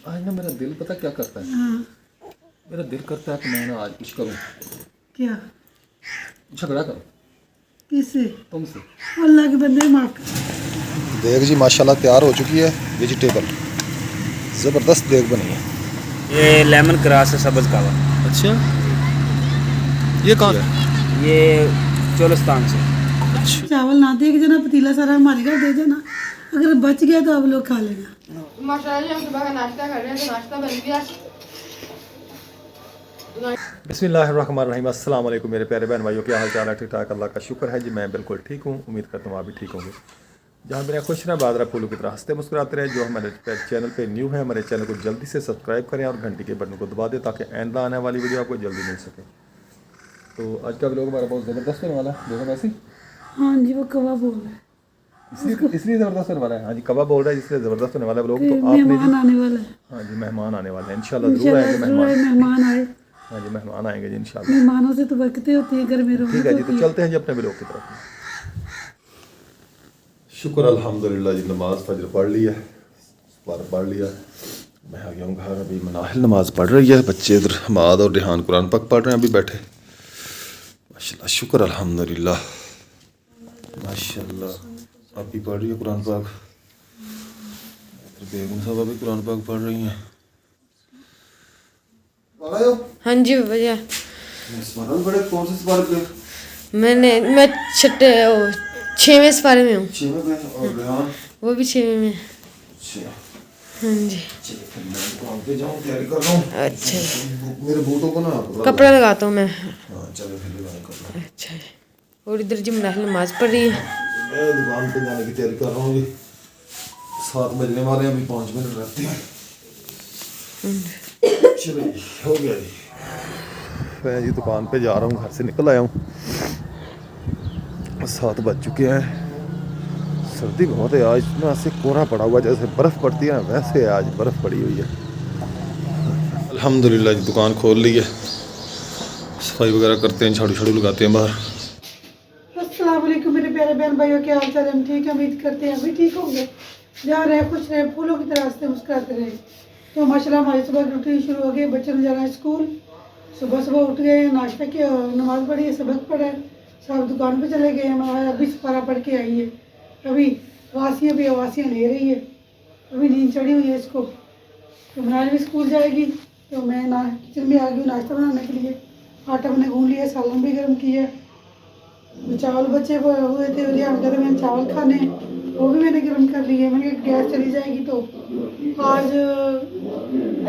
आज ना मेरा दिल पता क्या करता है। हाँ। मेरा दिल करता है कि मैं ना आज कुछ करूँ, क्या? झगड़ा करूँ किससे? तुमसे। अल्लाह के बंदे माफ कर। देग जी माशाल्लाह तैयार हो चुकी है। वेजिटेबल ज़बरदस्त देग बनी है। ये लेमन ग्रास है, सब्ज़ कावा। अच्छा, ये कहाँ है? ये चोलिस्तान से। अच्छा, चावल ना दे के जाना, पतीला सारा हमारे घर दे जाना, अगर बच गया तो आप लोग खा लेना। माशाल्लाह हम सुबह का नाश्ता कर रहे हैं तो नाश्ता बन गया। बिस्मिल्लाहिर्रहमानिर्रहीम। अस्सलाम वालेकुम मेरे प्यारे बहन भाइयों, क्या हाल चाल है? ठीक ठाक, अल्लाह का शुक्र है जी, मैं बिल्कुल ठीक हूँ। उम्मीद करता हूँ आप भी ठीक होंगे। जहाँ मेरा खुश रहा बादरा फूलों की तरह हंसते मुस्कुराते रहे। जो हमारे चैनल पे न्यू है, हमारे चैनल को जल्दी से सब्सक्राइब करें और घंटी के बटन को दबा दें ताकि आइंदा आने वाली वीडियो आपको जल्दी मिल सके। तो आज का व्लॉग हमारा बहुत ज़बरदस्त होने वाला है। देखो वैसे हाँ जी, वो कवा बोल रहा है, इसलिए ज़बरदस्त होने वाला है। हाँ जी, कवा बोल रहा है इसलिए ज़बरदस्त होने वाला है व्लॉग। कि तो आपने मेहमान आने वाला है। हाँ जी, मेहमान आने वाले हैं इंशाल्लाह, ज़रूर आएंगे इंशाल्लाह मेहमान। मेहमान आए। हाँ जी, मेहमान आएंगे जी इंशाल्लाह। मेहमानों से तो बरकतें होती है, घर में ठीक रौनक है जी, होती तो है। चलते हैं जी अपने व्लॉग की तरफ। शुक्र अल्हम्दुलिल्लाह जी, नमाज फजर पढ़ ली है, पढ़ लिया। मैं आ गया हूँ घर। अभी मनाहिल नमाज पढ़ रही है, बच्चे इधर हमाद और रिहान कुरान पाक पढ़ रहे हैं अभी बैठे। माशाल्लाह, शुक्र अल्हम्दुलिल्लाह, माशाल्लाह। अभी पढ़ रही है कुरान पाक, बेगम साहब अभी कुरान पाक पढ़ रही हैं। हाँ जी भैया, बड़े कौन से सवाल पे? मैं छठवें सपारे में हूँ। और रिहान वो भी 6वें में। अच्छा, हाँ जी। चलो फिर मैं दुकान पे जाऊँ, तैयारी कर रहा हूँ। अच्छा, मेरे बूटों को ना कपड़ा लगाता हूँ मैं। हाँ चलो फिर लगाए कपड़ा। अच्छा, और इधर जी मनाहिल नमाज पढ़ रही है। मैं दुकान पे जाने की तैयारी कर रहा हूँ जी। 7 बजने वाले हैं, अभी 5 मिनट रहते हैं। चलो जी, हो गया जी। मैं जी दुकान पे जा रहा हूँ, घर से निकल आया हूँ। 7 बज चुके हैं। सर्दी बहुत है आज ना, ऐसे कोहरा पड़ा हुआ, जैसे बर्फ़ पड़ती है ना वैसे आज बर्फ़ पड़ी हुई है। अल्हम्दुलिल्लाह जी, दुकान खोल ली है, सफाई वगैरह करते हैं, झाड़ू झाड़ू लगाते हैं बाहर। अस्सलाम वालेकुम मेरे प्यारे बहन भाइयों, क्या हाल चाल है? हम ठीक है, उम्मीद करते हैं अभी ठीक होंगे। जहाँ रहे खुश रहे, फूलों की तरह हंसते मुस्कुराते रहे। तो माशाल्लाह हमारी सुबह की रूटीन शुरू हो गई। बच्चे ने जाना है स्कूल, सुबह सुबह उठ गए, नाश्ता किया, नमाज़ पढ़ी, सबक पढ़ा, सब दुकान पे चले गए। हमारा अभी सपारा पढ़ के आई है, अभी वासियाँ भी आवासियाँ ले रही है, अभी नींद चढ़ी हुई है इसको। तो मनाली भी स्कूल जाएगी, तो मैं ना किचन में आ गई नाश्ता बनाने के लिए। आटा मैंने गूंद लिया, सालन भी गर्म किया। चावल बचे हुए थे, रिहान कहते मैंने चावल खाने हैं, वो भी मैंने गर्म कर लिए। मैंने कहा गैस चली जाएगी। तो आज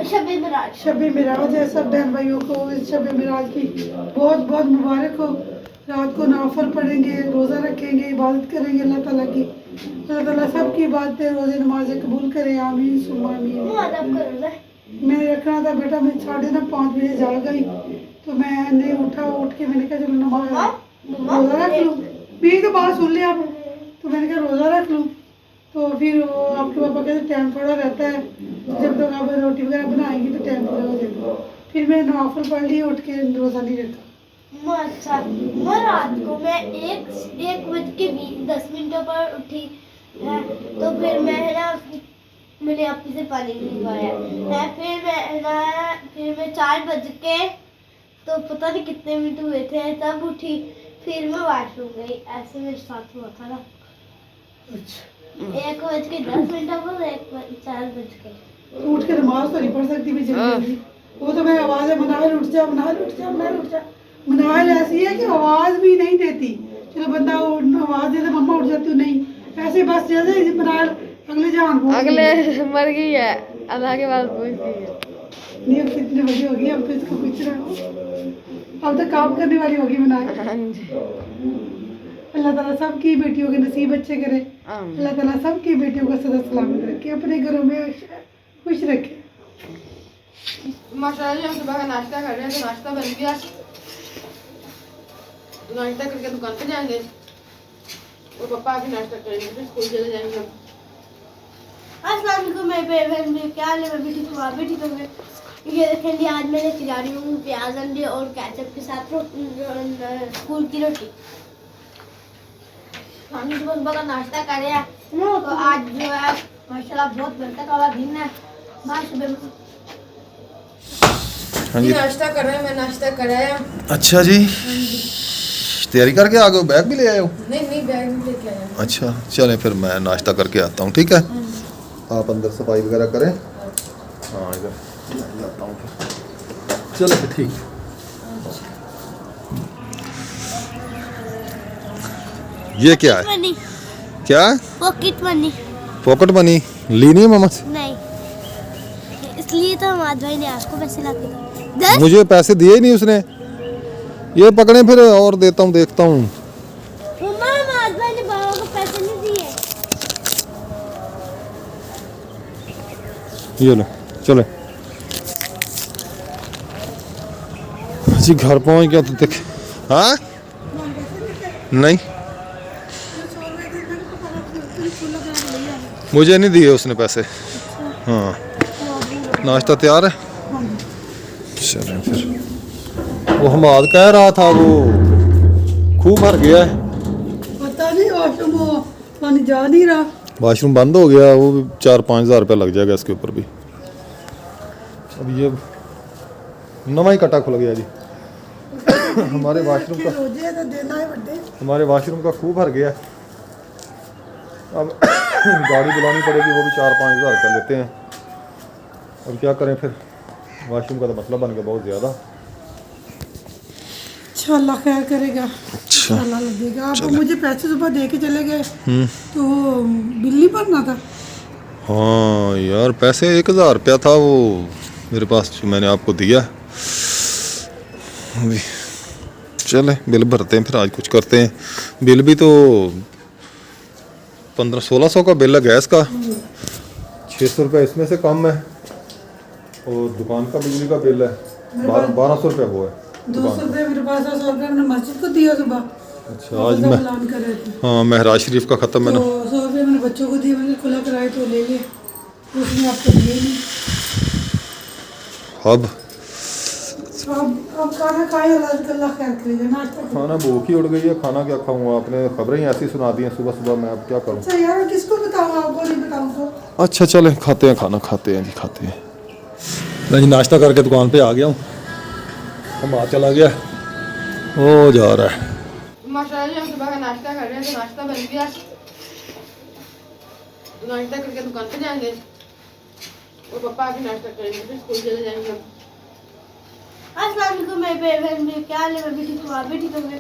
शब मिराज है, सब बहन भाइयों को इस शब मिराज की बहुत बहुत मुबारक हो। रात को नफल पढ़ेंगे, रोज़ा रखेंगे, इबादत करेंगे अल्लाह ताला की। अल्लाह ताला सब की इबादतें रोज़े नमाजें कबूल करे, आमीन सुम्मा आमीन। मैं रखना था बेटा, मैं 4:30 बजे जाग गई, तो मैं नहीं उठा। उठ के मैंने कहा चलो नमाज रोज़ा रख लूँ। मेरी तो बात सुन लिया आप। तो मैंने कहा रोज़ा रख लूँ। तो फिर वो आपके पापा कहते टाइम थोड़ा रहता है, जब तक आप रोटी वगैरह बनाएंगी तो टाइम पूरा हो जाएगा। फिर मैं नवाफल पढ़ लिए, उठ के रोज़ा नहीं रखा। अच्छा, मैं रात को मैं 1:10 पर उठी है, तो फिर मैंने अपने से पानी नहीं पाया है। फिर मैं 4 बज के तो पता नहीं कितने मिनट हुए थे तब उठी। फिर मैं वॉशरूम गई, ऐसे मेरे साथ हुआ था ना। अच्छा, 1:10 पर 4 बज के उठ के नमाज तो नहीं पढ़ सकती भी जल्दी। वो तो मैं आवाज़ मनाहिल उठ जा, मनाहिल उठ जा, मनाहिल उठ जा। मनाहिल ऐसी है कि आवाज़ भी नहीं देती। चलो बंदा आवाज़ दे तो मम्मा उठ जाती हूँ, नहीं ऐसे बस जैसे मनाहिल अगले जहान अगले मर गई है, अल्लाह के बाद पूछती है। नहीं अब कितनी बड़ी होगी, अब तो इसको पूछ रहा हूँ, अब तो काम करने वाली होगी मनाहिल। हाँ जी, अल्लाह ताला सबकी बेटियों के नसीब अच्छे करे। अल्लाह ताला सबकी बेटियों को सदा सलामत रखे, अपने घरों में खुश रखे। माशाल्लाह हम सुबह का नाश्ता कर रहे हैं तो नाश्ता बन गया। नाश्ता करके दुकान पे जाएंगे और पापा अभी नाश्ता करेंगे, फिर स्कूल चले जाएंगे हम। अस्सलाम वालेकुम मेरे बहन भाई, क्या हाल है? मैं भी ठीक हूँ, आप भी ठीक होंगे। ये देखें जी, आज मैंने खिला रही हूँ प्याज अंडे और केचप के साथ स्कूल की रोटी। हम सुबह सुबह का नाश्ता कर रहे हैं। तो आज जो है माशाल्लाह बहुत बरकत वाला दिन है। माँ सुबह हाँ जी नाश्ता कर रहे हैं, मैं नाश्ता कराया। अच्छा जी तैयारी करके आ गए बैग भी ले आए हो नहीं नहीं, बैग नहीं लेके आया। अच्छा चलें फिर मैं नाश्ता करके आता हूँ ठीक है आप अंदर सफाई वगैरह करें हाँ इधर मैं जाता हूँ फिर चलो फिर ठीक ये क्या है मनी, क्या पॉकेट मनी पॉकेट मनी ली नहीं है मामा से नहीं, इसलिए तो हमारे भाई ने आपको पैसे ला के दिए। 10 मुझे पैसे दिए ही नहीं उसने ये पकड़े फिर और देता हूँ देखता हूँ मम्मा हमारे भाई ने बाबा को पैसे नहीं दिए। ये लो चले जी घर पहुंच गया तो देख हाँ नहीं मुझे नहीं दिए उसने पैसे हाँ नाश्ता तैयार है चलें फिर वो हमाद कह रहा था वो खूब भर गया है पता नहीं वॉशरूम वो पानी जा नहीं रहा। वाशरूम बंद हो गया वो भी 4-5 हज़ार रुपया लग जाएगा इसके ऊपर भी अब ये नवा ही कटा खुल गया जी हमारे वाशरूम का रोजे तो देना है बड्डे। हमारे वाशरूम का खूह भर गया है अब गाड़ी बुलानी पड़ेगी वो भी 4-5 हज़ार रुपया लेते हैं अब क्या करें फिर वाशरूम का तो मसला बन गया बहुत ज़्यादा अच्छा अल्लाह खैर करेगा अल्लाह लगेगा। आप मुझे पैसे सुबह दे के चले गए तो वो बिल नहीं भरना था। हाँ यार पैसे 1,000 रुपया था वो मेरे पास जो मैंने आपको दिया अभी चले बिल भरते हैं फिर आज कुछ करते हैं बिल भी तो 1500-1600 का बिल है गैस का 600 रुपये इसमें से कम है और दुकान का बिजली का बिल है 1200 रुपये वो है 200 रुपये मेरे पास 100 रुपये मैंने मस्जिद को दिया सुबह। अच्छा आज मैं ऐलान कर रहे थे हाँ महराज शरीफ का ख़त्म मैंने तो 100 रुपये मैंने बच्चों को दिए, मैंने खुला कराए तो ले लिए, उसने आपको दिए नहीं। अब अब खाना खाए अल्लाह खैर करेगा नाश्ता करो। खाना भूख ही उड़ गई है खाना क्या खाऊंगा आपने खबरें ही ऐसी सुना दी हैं सुबह सुबह मैं अब क्या करूँ अच्छा यार किसको बताऊँ आपको नहीं बताऊँ तो। अच्छा चले खाते हैं खाना खाते हैं जी खाते हैं मैं जी नाश्ता करके दुकान पे आ गया हूँ हम आ चला गया वो जा रहा है माशाल्लाह जी, हम सुबह का नाश्ता कर रहे हैं तो नाश्ता बन गया। नाश्ता करके दुकान पे जाएंगे और पापा अभी नाश्ता करेंगे फिर स्कूल चले जाएंगे हम। अस्सलाम वालेकुम मेरे बहन मेरे क्या हाल है, मैं भी ठीक हूँ आप भी ठीक होंगे।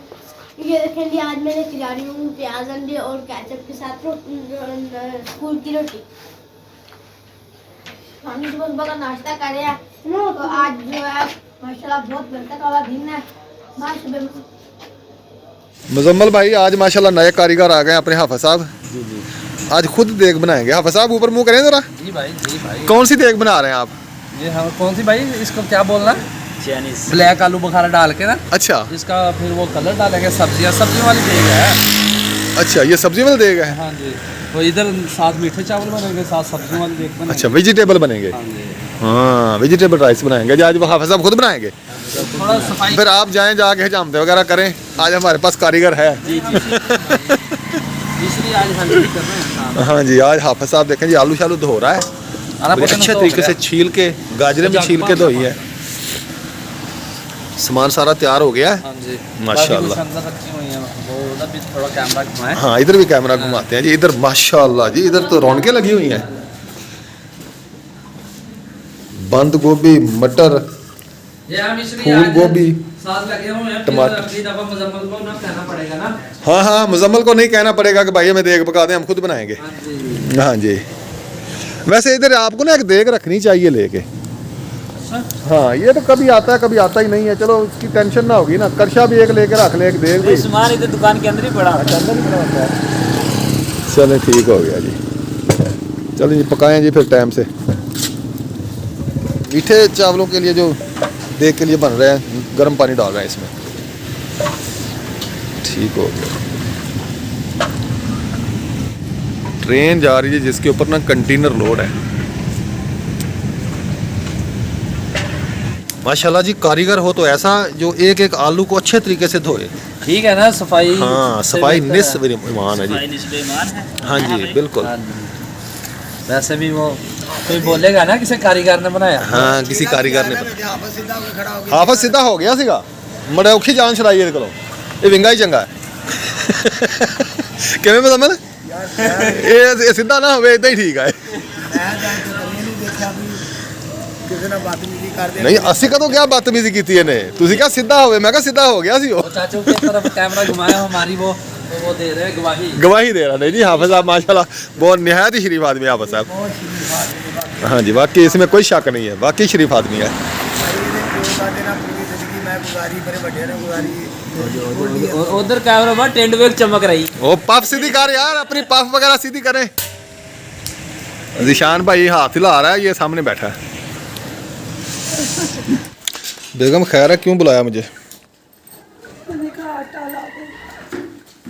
ये देखें जी आज मैंने खिला रही हूँ प्याज अंडे और केचप के साथ स्कूल की रोटी। हमने सुबह का नाश्ता कर लिया तो आज जो है माशाल्लाह बहुत बरकत वाला दिन है। माँ सुबह मुजम्मल भाई आज माशाल्लाह नए कारीगर आ गए अपने हाफिज साहब आज खुद देग बनाएंगे हाफिज साहब ऊपर मुंह करें जरा जी भाई कौन सी देग बना रहे हैं आप ये हम कौन सी भाई इसको क्या बोलना चाइनीज ब्लैक आलू बुखारा डाल के ना अच्छा इसका फिर वो कलर डालेंगे सब्जियां सब्जी वाली देग है। अच्छा ये सब्जी वाला देग है हाँ जी वो इधर साथ मीठे चावल बनेंगे साथ सब्जी वाली देग बनेंगे। अच्छा वेजिटेबल बनेंगे हाँ जी हाँ वेजिटेबल राइस बनाएंगे जी आज वो हाफिज साहब खुद बनाएंगे थोड़ा सफाई फिर आप जाएं जाके हजामते वगैरह करें आज हमारे पास कारीगर है जी जी इसलिए आज हम ये कर रहे हैं काम। हाँ जी आज हाफिज साहब देखें जी आलू शालू धो रहा है बड़े अच्छे तरीके से छील के गाजरें भी छील के धोई है सामान सारा तैयार हो गया है हाँ जी माशाल्लाह। बाकी कुछ अंदर रखी हुई हैं वो उधर भी थोड़ा कैमरा घुमाएं। हाँ इधर भी कैमरा घुमाते हैं जी इधर माशाल्लाह जी इधर तो रौनकें लगी हुई हैं बंद गोभी मटर ये हम इसलिए फूल आज गोभी साथ लगे हुए हैं टमाटर। अगली दफा मुजम्मल को ना कहना पड़ेगा ना। हाँ हाँ मुजम्मल को नहीं कहना पड़ेगा कि भाई हमें देग पका दें हम खुद बनाएंगे हाँ जी हाँ जी वैसे इधर आपको ना एक देग रखनी चाहिए लेके हाँ ये तो कभी आता ही नहीं है चलो उसकी टेंशन ना होगी ना करशा भी एक लेके रख ले एक देग भी सामान इधर दुकान के अंदर ही पड़ा है। चले ठीक हो गया जी चलो जी पकाएं जी फिर टाइम से मीठे चावलों के लिए जो देग के लिए बन रहे हैं गर्म पानी डाल रहे हैं इसमें ठीक हो गया ट्रेन जा रही है जिसके ऊपर ना कंटेनर लोड है माशाल्लाह जी कारीगर हो तो ऐसा जो एक एक आलू को अच्छे तरीके से धोए ठीक है ना सफाई हाँ सफाई निस्फ ईमान है जी सफाई निस्फ ईमान है। हाँ जी बिल्कुल हाँ जी। वैसे भी वो कोई बोलेगा ना किसी कारीगर ने बनाया। हाँ किसी कारीगर ने हाफिज सीधा हो गया सीगा मड़े औखी जान छड़ाई ਇਹਦੇ ਕੋਲੋਂ ਇਹ ਵਿੰਗਾ ਹੀ ਚੰਗਾ ਕਿਵੇਂ ਮਜ਼ਮਲ ਇਹ ਸਿੱਧਾ ਨਾ ਹੋਵੇ ਇਦਾਂ ਹੀ ਠੀਕ ਹੈ ਨਹੀਂ ਅਸੀਂ ਕਦੋਂ ਕਿਹਾ ਬਦਤਮੀਜ਼ੀ ਕੀਤੀ ਇਹਨੇ ਤੁਸੀਂ ਕਿਹਾ ਸਿੱਧਾ ਹੋਵੇ ਮੈਂ ਕਿਹਾ ਸਿੱਧਾ ਹੋ ਗਿਆ ਸੀ ਉਹ चाचू की तरफ कैमरा घुमाया हमारी वो दे रहे हैं गवाही। गवाही दे रहा नहीं जी हाफिज साहब माशाल्लाह बहुत निहायत ही शरीफ आदमी है हाफिज साहब हाँ जी वाकई इसमें कोई शक नहीं है वाकई शरीफ आदमी है उधर कैमरा में टेंट वेग चमक रही। ओ पफ सीधी कर यार अपनी पफ वगैरह सीधी करें जिशान भाई हाथ हिला रहा है ये सामने बैठा है बेगम खैर है क्यों बुलाया मुझे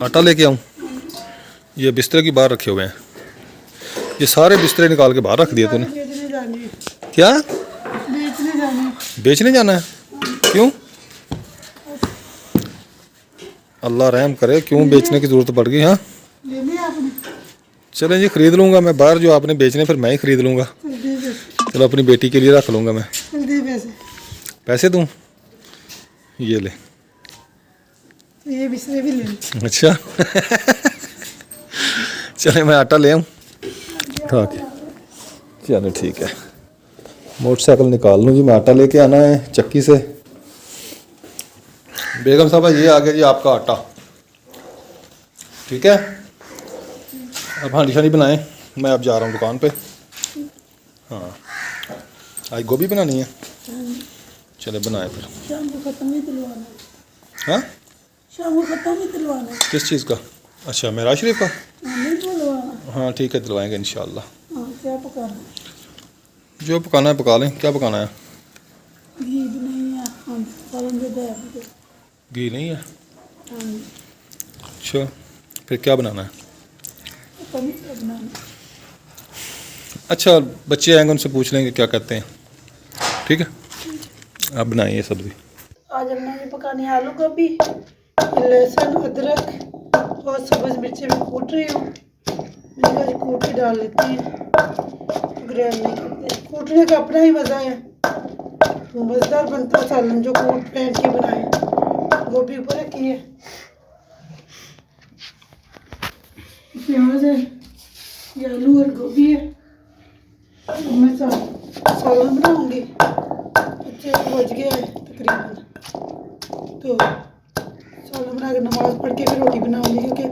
आटा लेके आऊं ये बिस्तर की बाहर रखे हुए हैं ये सारे बिस्तरे निकाल के बाहर रख दिए तूने बेचने जानी क्या बेचने जानी बेचने जाना है क्यों अल्लाह रहम करे क्यों बेचने की जरूरत पड़ गई हाँ लेने आपने चलें जी खरीद लूँगा मैं बाहर जो आपने बेचने फिर मैं ही खरीद लूँगा चलो अपनी बेटी के लिए रख लूँगा मैं जल्दी पैसे दूँ ये ले तो ये बिस्तरे भी ले लो। अच्छा चले मैं आटा ले आऊँ खा के चलो ठीक है मोटरसाइकिल निकाल लूँ जी मैं आटा लेके आना है चक्की से बेगम साहब ये आ गया जी आपका आटा ठीक है अब हांडी शांडी बनाएं मैं अब जा रहा हूँ दुकान पे हाँ आज गोभी बनानी है चले बनाए फिर शाम को खत्म ही दिलवाना हाँ शाम को खत्म ही दिलवाना किस चीज़ का अच्छा मेराज शरीफ का नहीं दिलवाना हाँ ठीक है दिलवाएंगे इंशाल्लाह हाँ क्या पकाना जो पकाना है पका लें क्या पकाना है घी भी नहीं है हाँ सालन भी दे घी नहीं है हाँ अच्छा फिर क्या बनाना है पता नहीं क्या बनाना अच्छा बच्चे आएंगे उनसे पूछ लेंगे क्या कहते हैं ठीक है आप बनाइए सब्ज़ी आज हमने ये पकानी है आलू गोभी लहसुन अदरक और सब्ज़ मिर्ची भी कूट रही हूँ मैंने कहा जी कूट के डाल लेते हैं ग्रैंड नहीं करते कूटने का अपना ही मज़ा है मज़ेदार बनता है सालन जो कूट फेंट के बनाए गोभी ऊपर रखी है प्याज है ये आलू और गोभी है मैं सालन बनाऊंगी बच्चे बज गए तकरीबन तो सालन बना कर नमाज पढ़ के फिर रोटी बनाऊंगी क्योंकि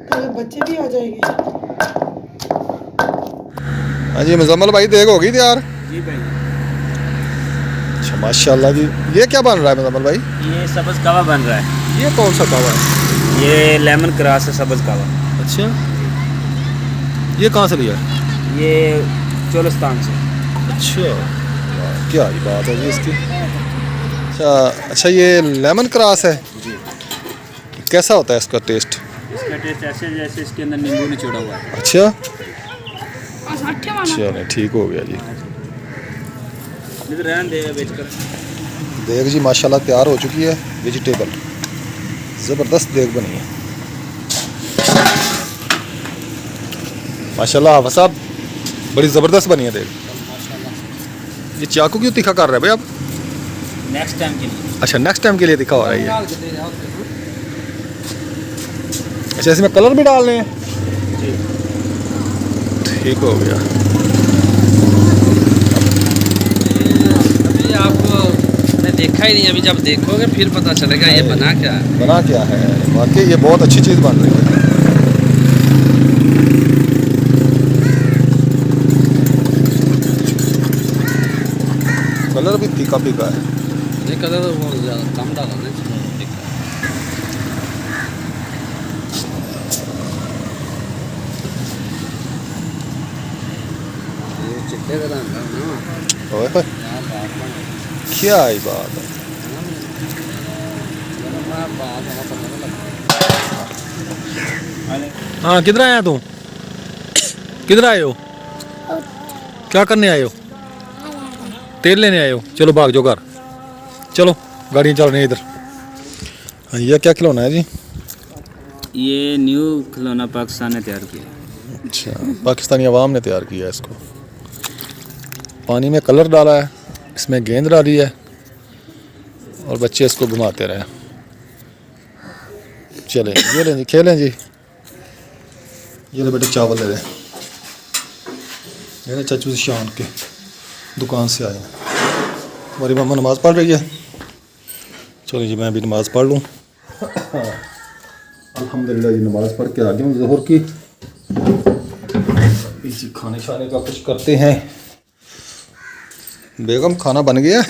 कल बच्चे भी आ जाएंगे। हाँ जी मुजम्मल भाई देग होगी तैयार जी भाई अच्छा माशाल्लाह जी ये क्या बन रहा है मुजम्मल भाई ये सब्ज़ कावा बन रहा है। ये कौन सा कावा है ये लेमन ग्रास है सब्ज़ कावा। अच्छा ये कहाँ से लिया ये चोलिस्तान से। अच्छा वाह, क्या ही बात है जी इसकी अच्छा ये लेमन क्रास है कैसा होता है इसका टेस्ट इसका टेस्ट ऐसे जैसे इसके अंदर नींबू निचोड़ा हुआ है। अच्छा चलो ठीक हो गया जी इधर रहने दे बेचकर। देग जी माशाल्लाह तैयार हो चुकी है वेजिटेबल ज़बरदस्त देग बनी है माशाल्लाह हाफिज़ साहब बड़ी ज़बरदस्त बनी है देग ये चाकू क्यों तीखा कर रहे हैं भाई आप नेक्स्ट टाइम के लिए। अच्छा नेक्स्ट टाइम के लिए तीखा हो रहा है ये अच्छा इसमें कलर भी डालने हैं ठीक हो गया अभी आपको मैंने देखा ही नहीं अभी जब देखोगे फिर पता चलेगा ये बना क्या है। बना क्या है वाकई ये बहुत अच्छी चीज़ बन रही है कलर भी फीका फीका है ये कलर तो बहुत ज़्यादा कम डाला ना ये चिट्टे का रंग है ना। ओए होए, क्या ही बात है हाँ किधर आया तू किधर आए हो क्या करने आए हो तेल लेने आए हो चलो भाग जाओ घर चलो गाड़ियाँ चल रही हैं इधर हाँ ये क्या खिलौना है जी ये न्यू खिलौना पाकिस्तान ने तैयार किया है। अच्छा पाकिस्तानी अवाम ने तैयार किया है इसको पानी में कलर डाला है, इसमें गेंद डाली है और बच्चे इसको घुमाते रहे। चलें ये लें जी, खेलें जी। ये ले बेटे चावल ले रहे हैं, ये चाचू से शान के दुकान से आए हैं। हमारी मम्मा नमाज़ पढ़ रही है। चलो जी मैं भी नमाज़ पढ़ लूँ। अल्हम्दुलिल्लाह जी नमाज़ पढ़ के आ गया हूँ ज़ोहर की। इसी खाने शाने का कुछ करते हैं। बेगम खाना बन गया।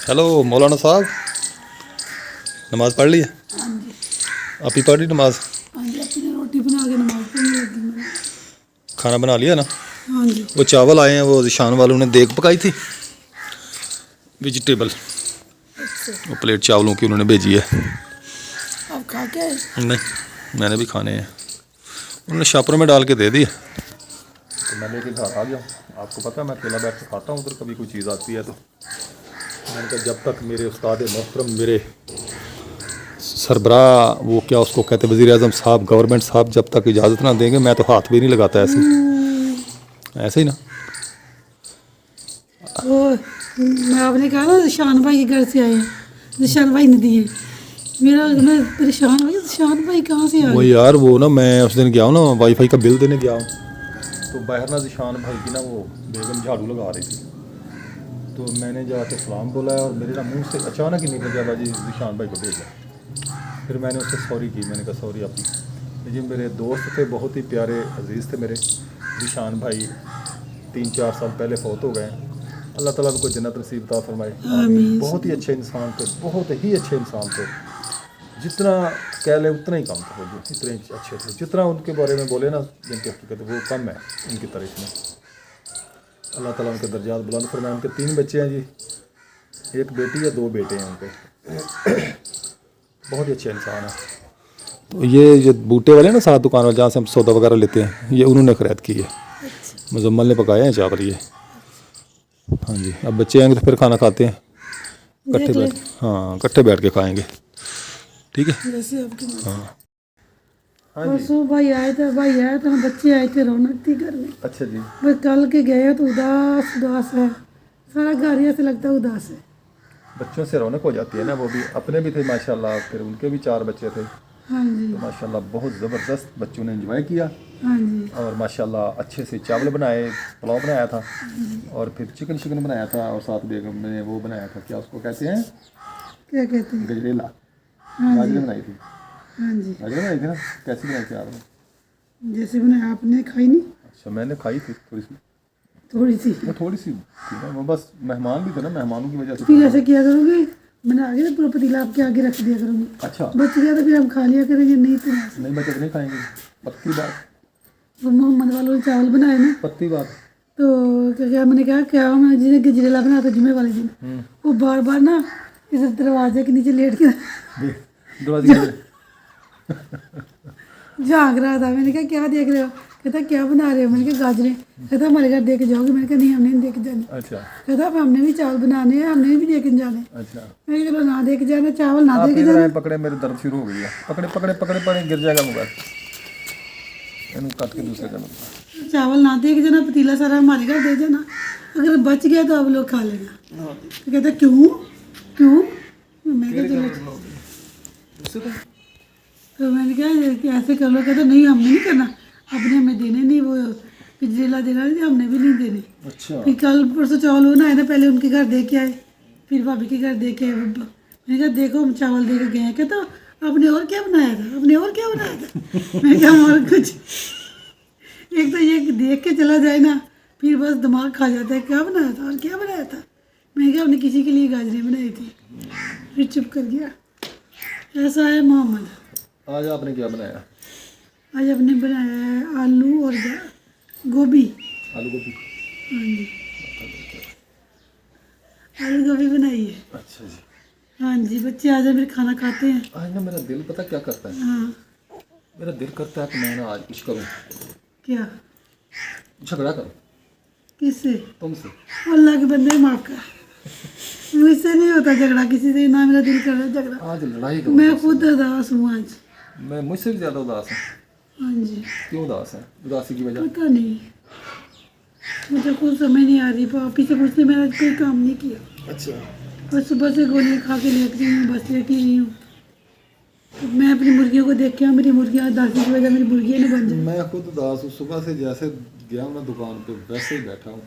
हेलो मौलाना साहब, नमाज़ पढ़ ली है? आप ही पढ़ ली नमाज़? हाँ जी, अपनी रोटी बना के नमाज पढ़ने लगी मैं। खाना बना लिया ना? हाँ जी। वो चावल आए हैं, वो जिशान वालों ने देग पकाई थी वेजिटेबल, वो प्लेट चावलों की उन्होंने भेजी है। आप खा के आए? नहीं मैंने भी खाने हैं, उन्होंने शापरों में डाल के दे दिए तो मैं लेके घर आ गया। आपको पता है मैं अकेला बैठ के खाता हूँ, उधर कभी कोई चीज़ आती है तो मैंने कहा जब तक मेरे उस्ताद मोहतरम, मेरे सरबरा, वो क्या उसको कहते हैं, वज़ीर आज़म साहब, गवर्नमेंट साहब जब तक इजाज़त ना देंगे मैं तो हाथ भी नहीं लगाता ऐसे ही ना। वो मैं आपने कहा ना शान भाई के घर से आए हैं, शान भाई ने दिए मेरा। मैं परेशान हो गई, शान भाई कहाँ से आए? वो यार वो ना मैं उस दिन गया हूँ ना वाईफाई का बिल देने गया हूँ, तो बाहर ना जिशान भाई की ना वो बेगम झाड़ू लगा रही थी, तो मैंने जाके सलाम बोला और मेरे ना मुंह से अचानक ही निकल गया भाई जिशान भाई को भेजा। फिर मैंने उससे सॉरी की, मैंने कहा सॉरी आपकी। जी मेरे दोस्त थे, बहुत ही प्यारे अजीज़ थे मेरे, जिशान भाई 3-4 साल पहले फौत हो गए। अल्लाह ताला उनको जन्नत नसीब अता फरमाए। बहुत ही अच्छे इंसान थे, बहुत ही अच्छे इंसान थे, जितना कह लें उतना ही कम था, वो इतने अच्छे थे। जितना उनके बारे में बोले ना जिनकी हकीकत वो कम है उनकी तारीफ में। अल्लाह ताला उनके दर्जात बुलंद फरमाए। उनके 3 बच्चे हैं जी, एक बेटी या 2 बेटे हैं उनके। बहुत ही अच्छे इंसान है। ये जो बूटे वाले ना साथ दुकान वाले जहाँ से हम सौदा वगैरह लेते हैं, ये उन्होंने खरीद की है। मुजम्मल ने पकाए हैं चावल ये। हाँ जी, अब बच्चे आएंगे तो फिर खाना खाते हैं इकट्ठे बैठ, हाँ इकट्ठे बैठ के खाएंगे, ठीक है। जैसे आपके हाँ परसों भाई आए थे, बच्चे आए थे, रौनक थी घर में। अच्छा जी। बस कल के गए तो उदास है, सारा घर ऐसे लगता है उदास है। बच्चों से रौनक हो जाती है ना, वो भी अपने भी थे माशाल्लाह, फिर उनके भी 4 बच्चे थे, हाँ जी। तो माशाल्लाह बहुत ज़बरदस्त बच्चों ने एंजॉय किया। हाँ जी। और माशाल्लाह अच्छे से चावल बनाए, पुलाव बनाया था और फिर चिकन बनाया था, और साथ बेगम ने वो बनाया था, क्या उसको कहते हैं, क्या कहते हैं? गजरेला, हाँ जी। गाजरें बनाई थी। हाँ जी, गाजरें बनाई थी ना, कैसी बनाई थी आपने? जैसे बनाया आपने, खाई नहीं? अच्छा मैंने खाई थी थोड़ी सी थी ना, वो बस मेहमान भी थे ना, मेहमानों की वजह से। फिर ऐसे किया करोगे, मैंने आगे ना पूरा पतीला आपके आगे रख दिया करूँगी। अच्छा बच गया तो फिर हम खा लिया करेंगे, नहीं तो नहीं बच्चे तो नहीं खाएंगे, पक्की बात, वो मोहम्मद वालों ने चावल बनाए ना, पक्की बात। तो क्या मैंने कहा क्या मैं जिन्हें गजरेला बनाया था जुमे वाले दिन, वो बार बार ना इस दरवाजे के नीचे लेट के झाँक रहा था। मैंने कहा क्या देख रहे हो? कहता क्या बना रहे हो? मैंने कहा गाजरें। कहता हमारे घर दे के जाओगे? मैंने कहा नहीं हमने नहीं दे के जाने। अच्छा। कहता अब हमने भी चावल बनाने हैं, हमने भी दे के जाने। अच्छा मैं चलो ना दे के जाना, चावल ना दे के जाना। पकड़े, मेरे दर्द शुरू हो गई है, पकड़े गिर जाएगा मोबाइल, इन्हें काट के दूसरे का चावल ना दे के जाना, पतीला सारा हमारे घर दे जाना, अगर बच गया तो आप लोग खा लेना। तो कहता क्यों? मैं कहा चलो, तो मैंने कहा ऐसे कर लो। कहता नहीं हमने नहीं करना, आपने हमें देने नहीं, वो गजरेला देना नहीं, हमने भी नहीं देने। अच्छा। फिर कल परसों चावल वो ना आए ना, पहले उनके घर दे के आए, फिर भाभी के घर दे के आए। मैंने कहा देखो हम चावल दे के गए हैं। कहता आपने और क्या बनाया था? मैं क्या और कुछ, एक तो ये देख के चला जाए ना, फिर बस दिमाग खा जाता है, क्या बनाया था। मैंने कहा हमने किसी के लिए गाजरें बनाई थी, फिर चुप कर गया। ऐसा है मोहम्मद। आज आपने क्या बनाया? आज आपने बनाया है आलू और गोभी। आलू गोभी। हाँ जी, आलू गोभी बनाई है। अच्छा जी। हाँ जी, बच्चे आज मेरे खाना खाते हैं। आज ना मेरा दिल पता क्या करता है? हाँ। मेरा दिल करता है कि मैं ना आज कुछ करूँ। क्या? झगड़ा करूँ। किससे? तुमसे। अल्लाह के बंदे माफ कर, मुझसे नहीं होता झगड़ा किसी से, ना मेरा दिल कर रहा है झगड़ा। आज लड़ाई करूँ। मैं खुद उदास हूँ आज। मैं मुझसे भी ज़्यादा उदास हूँ। हाँ जी। क्यों उदास है? उदासी की वजह? पता नहीं, मुझे कुछ समझ नहीं आ रही, पापी से पूछते मैंने आज कोई काम नहीं किया, अच्छा और सुबह से गोलियाँ खा के लेट रही हूँ, बस लेटी रही हूँ। तो मैं अपनी मुर्गियों को देख के आऊँ, मेरी मुर्गियाँ दासी की वजह मेरी मुर्गियाँ नहीं बन जाए। मैं खुद उदास हूँ, सुबह से जैसे गया हूँ ना दुकान पे वैसे ही बैठा हूँ।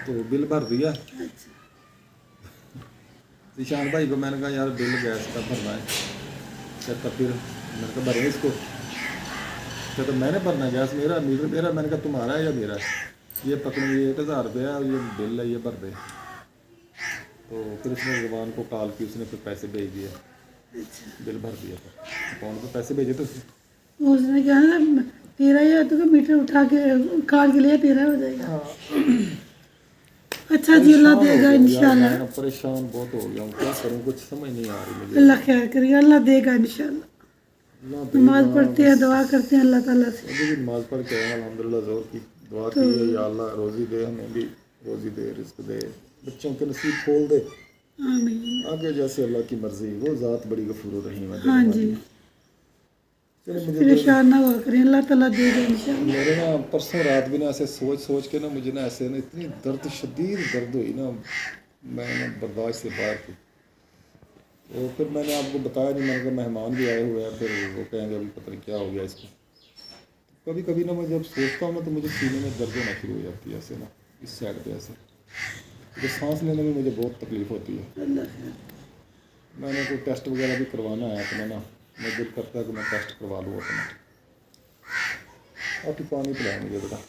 तो बिल भर दिया निशान भाई को, मैंने कहा यार बिल गैस का भरना है। कहता फिर मैंने कहा भरे इसको, कहता मैंने भरना गैस, मेरा मीटर मेरा। मैंने कहा तुम्हारा है या मेरा है? ये पकड़े, ये 1000 रुपये है, ये बिल है, ये भर दे। तो फिर उसने जुबान को कॉल की, उसने फिर पैसे भेज दिए, बिल भर दिया, फिर अकाउंट पे पैसे भेजे। तो उसने कहा ना 13,000 तो मीटर उठा के काट के लिया, 13 हो जाएगा। अच्छा जी, अल्लाह देगा इंशाल्लाह। मैं परेशान बहुत हो गया हूँ, क्या करूँ कुछ समझ नहीं आ रही मुझे। अल्लाह खैर करेगा, अल्लाह देगा इंशाल्लाह। अल्लाह नमाज पढ़ते हैं, दुआ करते हैं अल्लाह ताला से। अभी भी नमाज पढ़ के आए अल्हम्दुलिल्लाह, ज़ोर की दुआ की है, या अल्लाह रोज़ी दे, हमें भी रोज़ी दे, रिस्क दे, बच्चों के नसीब खोल दे आमीन। आगे, जैसे अल्लाह की मर्जी। वो ज़ात बड़ी गफूर रहीम है। हाँ जी, चलो मुझे परेशान ना हुआ करें, अल्लाह ताला देगा इंशाल्लाह। मेरे ना परसों रात भी ना ऐसे सोच सोच के ना मुझे ना ऐसे ना इतनी दर्द, शदीद दर्द हुई ना, मैं ना बर्दाश्त से बाहर थी। तो फिर मैंने आपको बताया नहीं, मैंने कहा मेहमान भी आए हुए हैं, फिर वो कहेंगे अभी पता नहीं क्या हो गया इसको। कभी कभी ना मैं जब सोचता हूँ ना तो मुझे सीने में दर्द होना शुरू हो जाती है, ऐसे ना इस साइड पे ऐसे, तो सांस लेने में मुझे बहुत तकलीफ़ होती है। मैंने कोई टेस्ट वगैरह भी करवाना है अपना ना, मैं दिल करता है कि मैं टेस्ट करवा लूँ अपना। आप ही पानी पिलाएं मुझे बेटा।